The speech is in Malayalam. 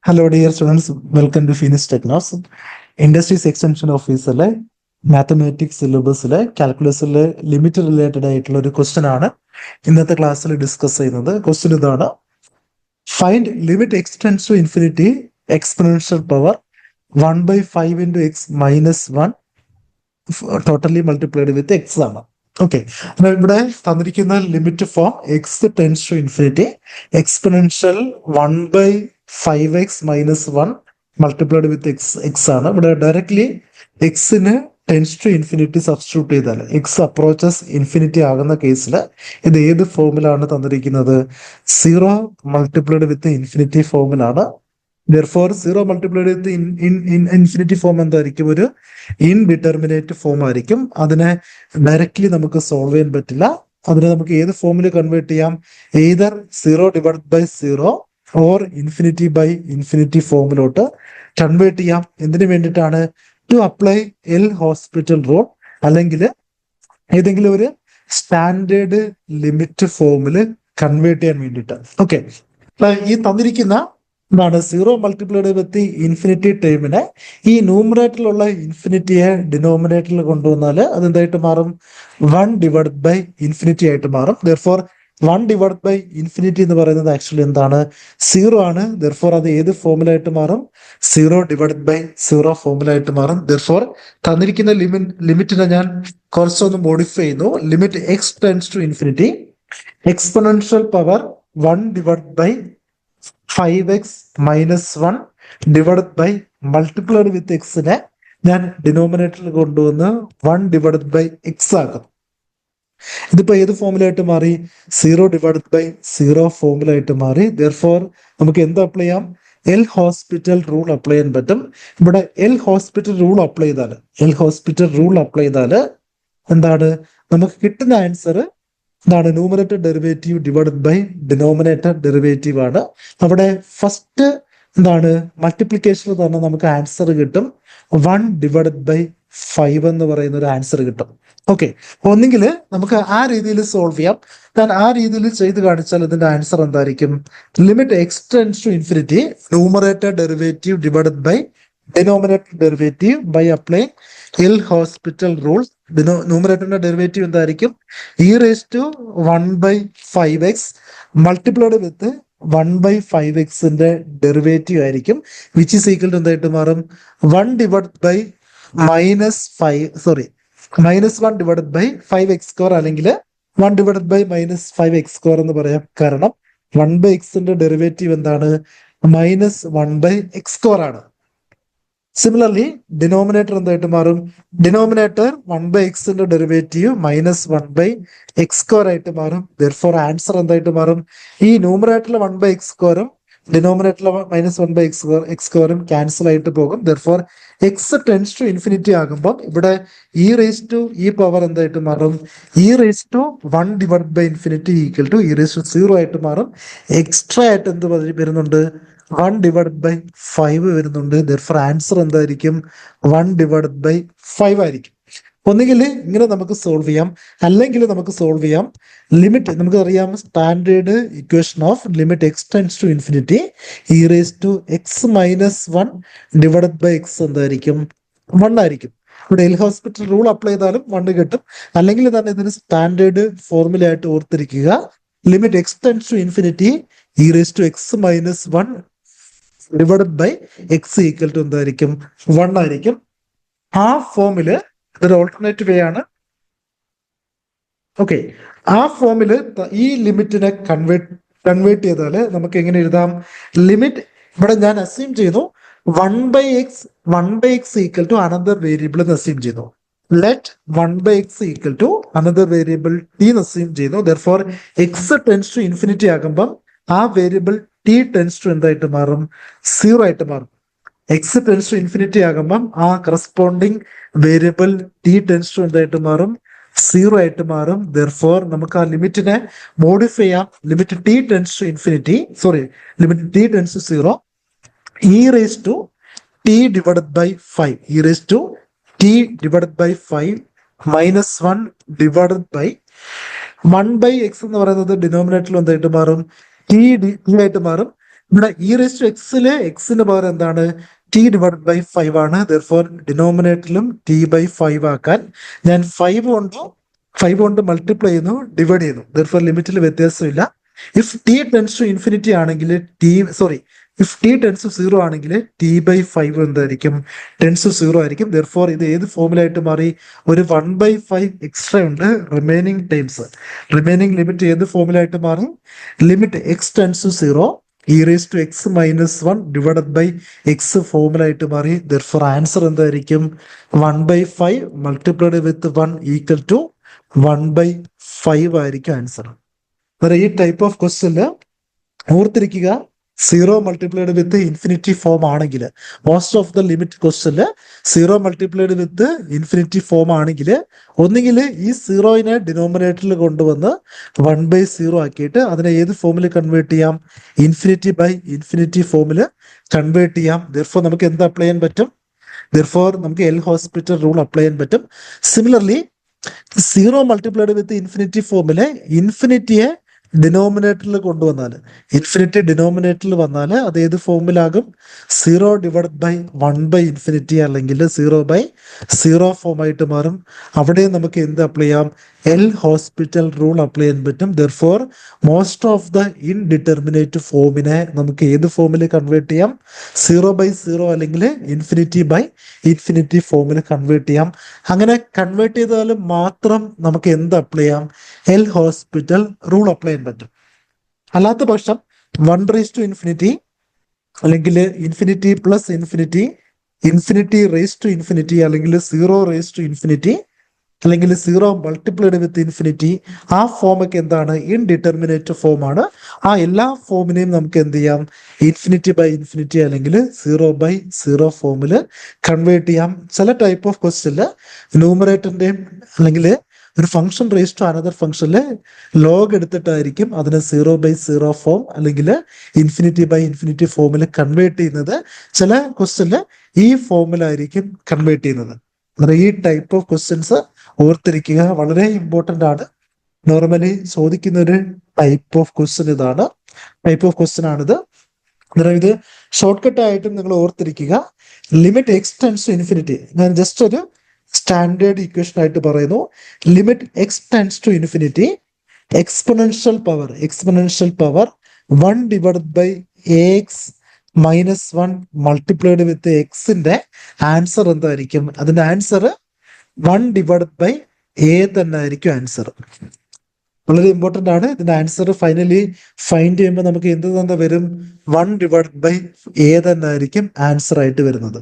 Hello, dear students. Welcome to Phoenix Technos. Industries Extension ഓഫീസിലെ മാത്തമാറ്റിക്സ് സിലബസിലെ കാൽക്കുലസിലെ ലിമിറ്റ് റിലേറ്റഡ് ആയിട്ടുള്ള ഒരു ക്വസ്റ്റ്യൻ ആണ് ഇന്നത്തെ ക്ലാസ്സിൽ ഡിസ്കസ് ചെയ്യുന്നത്. ക്വസ്റ്റ്യൻ ഇതാണ്: find limit x tends to infinity exponential power 1/5 into x minus 1 totally multiplied with x ആണ്. ഓക്കെ, അപ്പൊ ഇവിടെ തന്നിരിക്കുന്ന limit form x tends to infinity exponential 1/5x minus 1 multiplied with x ആണ്. ഇവിടെ ഡയറക്ട്ലി എക്സിന് ടെൻസ് ടു ഇൻഫിനിറ്റി സബ്സ്റ്റിറ്റ്യൂട്ട് ചെയ്താൽ എക്സ് അപ്രോച്ചസ് ഇൻഫിനിറ്റി ആകുന്ന കേസിൽ ഇത് ഏത് ഫോമിലാണ് തന്നിരിക്കുന്നത്? 0 മൾട്ടിപ്ലൈഡ് വിത്ത് ഇൻഫിനിറ്റി ഫോമിലാണ്. Therefore, 0 multiplied with infinity form എന്തായിരിക്കും? ഒരു ഇൻഡിറ്റർമിനേറ്റ് ഫോം ആയിരിക്കും. അതിനെ ഡയറക്ട്ലി നമുക്ക് സോൾവ് ചെയ്യാൻ പറ്റില്ല. അതിനെ നമുക്ക് ഏത് ഫോമിൽ കൺവേർട്ട് ചെയ്യാം? Either 0 divide by 0 or infinity by infinity ഫോമിലോട്ട് കൺവേർട്ട് ചെയ്യാം. എന്തിനു വേണ്ടിയിട്ടാണ്? To apply L hospital rule, അല്ലെങ്കിൽ ഏതെങ്കിലും ഒരു സ്റ്റാൻഡേർഡ് ലിമിറ്റ് ഫോമിൽ കൺവേർട്ട് ചെയ്യാൻ വേണ്ടിയിട്ട്. ഓക്കെ, ഈ തന്നിരിക്കുന്ന എന്താണ് 0 മൾട്ടിപ്ലൈഡ് വിത്ത് ഇൻഫിനിറ്റി ടേമിനെ ഈ ന്യൂമറേറ്ററിലുള്ള ഇൻഫിനിറ്റിയെ ഡിനോമിനേറ്ററിൽ കൊണ്ടുവന്നാൽ അതെന്തായിട്ട് മാറും? 1 ഡിവൈഡ് ബൈ ഇൻഫിനിറ്റി ആയിട്ട് മാറും. ദെർഫോർ 1 ഡിവൈഡ് ബൈ ഇൻഫിനിറ്റി എന്ന് പറയുന്നത് ആക്ച്വലി എന്താണ്? 0 ആണ്. ദെർഫോർ അത് ഏത് ഫോമിലായിട്ട് മാറും? 0 ഡിവൈഡ് ബൈ 0 ഫോമിലായിട്ട് മാറും. ദെർഫോർ തന്നിരിക്കുന്ന ലിമിറ്റിനെ ഞാൻ കുറച്ചൊന്ന് മോഡിഫൈ ചെയ്യുന്നു. Limit x tends to infinity exponential power 1 divide by 5x minus 1 divide by multiplied with എക്സിനെ ഞാൻ ഡിനോമിനേറ്ററിൽ കൊണ്ടുവന്ന് 1 ഡിവൈഡ് ബൈ എക്സ് ആക്കും. ഇതിപ്പോ ഏത് ഫോമിലായിട്ട് മാറി? 0 ഡിവൈഡ് ബൈ 0 ഫോമിലായിട്ട് മാറി. ദെർഫോർ നമുക്ക് എന്ത് അപ്ലൈ ചെയ്യാം? എൽ ഹോസ്പിറ്റൽ റൂൾ അപ്ലൈ ചെയ്യാൻ പറ്റും. ഇവിടെ എൽ ഹോസ്പിറ്റൽ റൂൾ അപ്ലൈ ചെയ്താൽ എന്താണ് നമുക്ക് കിട്ടുന്ന ആൻസർ? എന്താണ്? Numerator derivative divide by denominator derivative ആണ്. അവിടെ ഫസ്റ്റ് എന്താണ് മൾട്ടിപ്ലിക്കേഷനിൽ തന്നെ നമുക്ക് ആൻസർ കിട്ടും. 1 ഡിവൈഡ് ബൈ 5 എന്ന് പറയുന്ന ഒരു ആൻസർ കിട്ടും. ഓക്കെ, ഒന്നെങ്കിൽ നമുക്ക് ആ രീതിയിൽ സോൾവ് ചെയ്യാം. ഞാൻ ആ രീതിയിൽ ചെയ്ത് കാണിച്ചാൽ ഇതിന്റെ ആൻസർ എന്തായിരിക്കും? Limit x tends to infinity numerator derivative divide by denominator derivative by applying L hospital rules. ന്യൂമറേറ്ററിന്റെ ഡെറിവേറ്റീവ് എന്തായിരിക്കും? E raise to 1/5x multiplied with 1/5xന്റെ ഡെറിവേറ്റീവ് ആയിരിക്കും, വിച്ച് ഈസ് ഈക്വൽ ടു എന്തായിട്ട് മാറും? 1 divide by -1 divide by 5x², അല്ലെങ്കിൽ 1 ഡിവൈഡ് ബൈ -5x² എന്ന് പറയാം. കാരണം 1/xന്റെ ഡെറിവേറ്റീവ് എന്താണ്? -1/x² ആണ്. സിമിലർലി ഡിനോമിനേറ്റർ എന്തായിട്ട് മാറും? ഡിനോമിനേറ്റർ 1/xന്റെ ഡെറിവേറ്റീവ് -1/x² ആയിട്ട് മാറും. ദെർഫോർ ആൻസർ എന്തായിട്ട് മാറും? ഈ ന്യൂമറേറ്ററിൽ 1/x² ഡിനോമിനേറ്ററിൽ -1/x² ക്യാൻസൽ ആയിട്ട് പോകും. Therefore x tends to infinity ആകുമ്പോൾ ഇവിടെ ഇ റേസ് ടു ഈ പവർ എന്തായിട്ട് മാറും? E raise to 1 divide by infinity equal to e raise to 0 ആയിട്ട് മാറും. എക്സ്ട്രാ ആയിട്ട് എന്ത് വരുന്നുണ്ട്? 1 ഡിവൈഡ് ബൈ 5 വരുന്നുണ്ട്. ദെർഫോർ ആൻസർ എന്തായിരിക്കും? 1 ഡിവൈഡ് ബൈ 5 ആയിരിക്കും. ഒന്നുകിൽ ഇങ്ങനെ നമുക്ക് സോൾവ് ചെയ്യാം, അല്ലെങ്കിൽ നമുക്ക് സോൾവ് ചെയ്യാം ലിമിറ്റ്. നമുക്കറിയാം standard equation of limit x tends to infinity e raise to x minus 1 divide by x എന്തായിരിക്കും? 1 ആയിരിക്കും. ഇവിടെ എൽ ഹോസ്പിറ്റൽ റൂൾ അപ്ലൈ ചെയ്താലും 1 കിട്ടും. അല്ലെങ്കിൽ തന്നെ ഇതിന് സ്റ്റാൻഡേർഡ് ഫോർമുല ആയിട്ട് ഓർത്തിരിക്കുക. Limit x tends to infinity e raise to x minus 1 divide by x equal to എന്തായിരിക്കും? 1 ആയിരിക്കും. ആ ഫോമില് ഇതൊരു ഓൾട്ടർനേറ്റ് വേ ആണ്. ഓക്കെ, ആ ഫോമില് ഈ ലിമിറ്റിനെ കൺവേർട്ട് ചെയ്താൽ നമുക്ക് എങ്ങനെ എഴുതാം? ലിമിറ്റ് ഇവിടെ ഞാൻ അസ്യൂം ചെയ്തു 1/x equal to another variable എന്ന് അസ്യൂം ചെയ്തു. Let 1/x equal to another variable t എന്ന് അസ്യൂം ചെയ്തു. Therefore x tends to infinity ആകുമ്പം ആ വേരിയബിൾ ടി ടെൻസ് ടു എന്തായിട്ട് മാറും? 0 ആയിട്ട് മാറും. എക്സ് ടെൻസ് ടു ഇൻഫിനിറ്റി ആകുമ്പം ആ corresponding variable t tends to എന്തായിട്ട് മാറും? 0 ആയിട്ട് മാറും. ദെർഫോർ നമുക്ക് ആ ലിമിറ്റിനെ മോഡിഫൈ ചെയ്യാം. Limit t tends to infinity limit t tends to 0 e raise to t divide by 5 e raise to t divide by 5 -1 divide by 1/x എന്ന് പറയുന്നത് ഡിനോമിനേറ്ററിൽ എന്തായിട്ട് മാറും? ടി ആയിട്ട് മാറും. ഇവിടെ ഇ റേസ് ടു എക്സിലെ എക്സിന്റെ പകരം എന്താണ് ടി ഡിവൈഡ് ബൈ 5 ആണ്. ദർഫോർ ഡിനോമിനേറ്ററിലും ടി ബൈ 5 ആക്കാൻ ഞാൻ 5 കൊണ്ട് മൾട്ടിപ്ലൈ ചെയ്യുന്നു, ഡിവൈഡ് ചെയ്യുന്നു. ദർഫോർ ലിമിറ്റിൽ വ്യത്യാസമില്ല. If t tends to infinity ആണെങ്കിൽ ഇഫ് ടി ടെൻസ് ടു 0 ആണെങ്കിൽ ടി ബൈ 5 എന്തായിരിക്കും? ടെൻസ് ടു 0 ആയിരിക്കും. ദർഫോർ ഇത് ഏത് ഫോമിലായിട്ട് മാറി? ഒരു 1/5 എക്സ്ട്രാ ഉണ്ട് റിമൈനിങ് ടൈംസ്. റിമൈനിങ് ലിമിറ്റ് ഏത് ഫോമിലായിട്ട് മാറും? Limit x tends to 0 e raise to x minus 1 divided by x ഫോമിലായിട്ട് മാറി. ദർഫോർ ആൻസർ എന്തായിരിക്കും? 1/5 മൾട്ടിപ്ലൈഡ് വിത്ത് 1 ഈക്വൽ ടു 1/5 ആയിരിക്കും ആൻസർ. ഈ ടൈപ്പ് ഓഫ് ക്വസ്റ്റ്യനില് ഓർത്തിരിക്കുക, 0 മൾട്ടിപ്ലൈഡ് വിത്ത് ഇൻഫിനിറ്റി ഫോം ആണെങ്കിൽ, മോസ്റ്റ് ഓഫ് ദ ലിമിറ്റ് ക്വസ്റ്റ്യനില് 0 മൾട്ടിപ്ലൈഡ് വിത്ത് ഇൻഫിനിറ്റി ഫോം ആണെങ്കിൽ ഒന്നുകിൽ ഈ 0നെ ഡിനോമിനേറ്ററിൽ കൊണ്ടുവന്ന് 1/0 ആക്കിയിട്ട് അതിനെ ഏത് ഫോമിൽ കൺവേർട്ട് ചെയ്യാം? ഇൻഫിനിറ്റി ബൈ ഇൻഫിനിറ്റി ഫോമിൽ കൺവേർട്ട് ചെയ്യാം. ദർഫോർ നമുക്ക് എന്ത് അപ്ലൈ ചെയ്യാൻ പറ്റും? ദർഫോർ നമുക്ക് എൽ ഹോസ്പിറ്റൽ റൂൾ അപ്ലൈ ചെയ്യാൻ പറ്റും. സിമിലർലി 0 മൾട്ടിപ്ലൈഡ് വിത്ത് ഇൻഫിനിറ്റി ഫോമിലെ ഇൻഫിനിറ്റിയെ ഡിനോമിനേറ്ററിൽ കൊണ്ടുവന്നാൽ, ഇൻഫിനിറ്റി ഡിനോമിനേറ്ററിൽ വന്നാൽ അത് ഏത് ഫോമിലാകും? 0 ഡിവൈഡ് ബൈ 1/ഇൻഫിനിറ്റി അല്ലെങ്കിൽ 0/0 ഫോമായിട്ട് മാറും. അവിടെ നമുക്ക് എന്ത് അപ്ലൈ ചെയ്യാം? എൽ ഹോസ്പിറ്റൽ റൂൾ അപ്ലൈ ചെയ്യാൻ പറ്റും. Therefore most of the indeterminate ഫോമിനെ നമുക്ക് ഏത് ഫോമിൽ കൺവേർട്ട് ചെയ്യാം? 0/0 അല്ലെങ്കിൽ ഇൻഫിനിറ്റി ബൈ ഇൻഫിനിറ്റി ഫോമിൽ കൺവേർട്ട് ചെയ്യാം. അങ്ങനെ കൺവേർട്ട് ചെയ്താലും മാത്രം നമുക്ക് എന്ത് അപ്ലൈ ചെയ്യാം? എൽ ഹോസ്പിറ്റൽ റൂൾ അപ്ലൈ ചെയ്യാൻ പറ്റും. അല്ലാത്ത പക്ഷം 1/∞ അല്ലെങ്കിൽ infinity plus infinity, infinity raise to infinity അല്ലെങ്കിൽ 0 റേസ് ടു ഇൻഫിനിറ്റി അല്ലെങ്കിൽ 0 മൾട്ടിപ്ലൈഡ് വിത്ത് ഇൻഫിനിറ്റി, ആ ഫോമൊക്കെ എന്താണ്? ഇൻഡിറ്റർമിനേറ്റ് ഫോമാണ്. ആ എല്ലാ ഫോമിനെയും നമുക്ക് എന്ത് ചെയ്യാം? ഇൻഫിനിറ്റി ബൈ ഇൻഫിനിറ്റി അല്ലെങ്കിൽ 0/0 ഫോമിൽ കൺവേർട്ട് ചെയ്യാം. ചില ടൈപ്പ് ഓഫ് ക്വസ്റ്റ്യനിൽ ന്യൂമറേറ്ററിന്റെയും അല്ലെങ്കിൽ ഒരു ഫംഗ്ഷൻ റേസ് ടു അനദർ ഫംഗ്ഷനിൽ ലോഗ് എടുത്തിട്ടായിരിക്കും അതിനെ 0/0 ഫോം അല്ലെങ്കിൽ ഇൻഫിനിറ്റി ബൈ ഇൻഫിനിറ്റി ഫോമിൽ കൺവേർട്ട് ചെയ്യുന്നത്. ചില ക്വസ്റ്റ്യനിൽ ഈ ഫോമിലായിരിക്കും കൺവേർട്ട് ചെയ്യുന്നത്. ഈ ടൈപ്പ് ഓഫ് ക്വസ്റ്റ്യൻസ് ഓർത്തിരിക്കുക, വളരെ ഇമ്പോർട്ടൻ്റ് ആണ്. നോർമലി ചോദിക്കുന്ന ഒരു ടൈപ്പ് ഓഫ് ക്വസ്റ്റ്യൻ ഇതാണ്, ടൈപ്പ് ഓഫ് ക്വസ്റ്റ്യൻ ആണിത്. ഇത് ഷോർട്ട് കട്ട് ആയിട്ടും നിങ്ങൾ ഓർത്തിരിക്കുക. Limit x tends to infinity, ഞാൻ ജസ്റ്റ് ഒരു സ്റ്റാൻഡേർഡ് ഇക്വേഷൻ ആയിട്ട് പറയുന്നു. Limit x tends to infinity exponential power 1 divided by x minus 1 multiplied with എക്സിന്റെ ആൻസർ എന്തായിരിക്കും? അതിന്റെ ആൻസർ 1 ഡിവൈഡഡ് ബൈ എ തന്നെ ആയിരിക്കും ആൻസർ. വളരെ ഇമ്പോർട്ടൻ്റ് ആണ്. ഇതിന്റെ ആൻസർ ഫൈനലി ഫൈൻഡ് ചെയ്യുമ്പോൾ നമുക്ക് എന്ത് തന്നെ വരും? 1 ഡിവൈഡഡ് ബൈ എ തന്നെ ആയിരിക്കും ആൻസർ ആയിട്ട് വരുന്നത്.